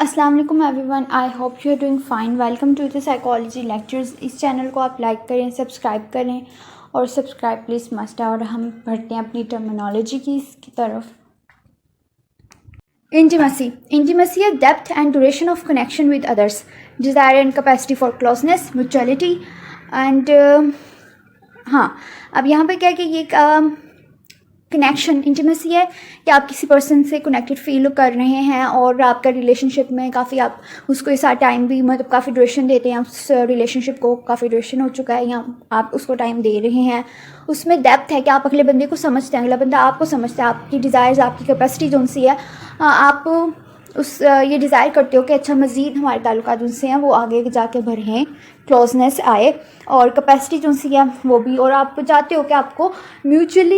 अस्सलाम वालेकुम everyone, I hope you are doing fine. Welcome to the psychology lectures. इस channel को आप लाइक करें, सब्सक्राइब करें और सब्सक्राइब प्लीज़ मस्ट है। और हम बढ़ते हैं अपनी टर्मिनोलॉजी की तरफ। इंटीमेसी है depth and duration of connection with others, desire and capacity for closeness, mutuality and हाँ, अब यहाँ पे क्या है कि ये कनेक्शन इंटीमेसी है कि आप किसी पर्सन से कनेक्टेड फील कर रहे हैं और आपका रिलेशनशिप में काफ़ी आप उसको इस टाइम भी मतलब काफ़ी ड्यूरेशन देते हैं। उस रिलेशनशिप को काफ़ी ड्यूरेशन हो चुका है या आप उसको टाइम दे रहे हैं। उसमें डेप्थ है कि आप अगले बंदे को समझते हैं, अगला बंदा आपको समझता है, आपकी डिज़ायर्स, आपकी कैपेसिटी जो सी है, आप उस ये डिज़ायर करते हो कि अच्छा मज़ीद हमारे ताल्लुकात उनसे हैं वो आगे जाके बढ़ें, क्लोजनेस आए और कैपेसिटी जो सी है वो भी। और आप चाहते हो कि आपको म्यूचुअली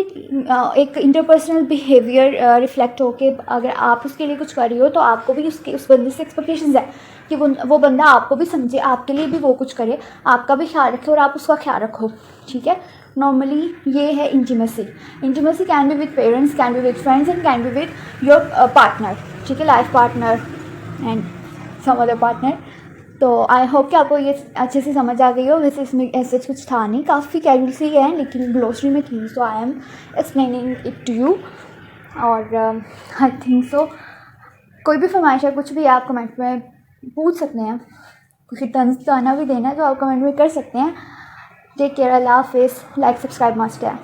एक इंटरपर्सनल बिहेवियर रिफ्लेक्ट हो कि अगर आप उसके लिए कुछ कर रही हो तो आपको भी उस बंदे से एक्सपेक्टेशंस है कि वो बंदा आपको भी समझे, आपके लिए भी वो कुछ करे, आपका भी ख्याल रखे और आप उसका ख्याल रखो। ठीक है, नॉर्मली ये है intimacy. Intimacy can be with parents, can be with friends and can be with your partner. ठीक है, life partner and some other partner. तो आई होप कि आपको ये अच्छे से समझ आ गई हो। वैसे इसमें ऐसे कुछ था नहीं, काफ़ी कैजुअल सी है लेकिन ग्लोसरी में थी, so I am explaining it to you. और आई थिंक सो कोई भी फरमाइश है, कुछ भी आप कमेंट में पूछ सकते हैं, कुछ तंज ताना भी देना है तो आप कमेंट में कर सकते हैं। टेक केयर, अल्लाह हाफिज़। लाइक सब्सक्राइब मस्ट है।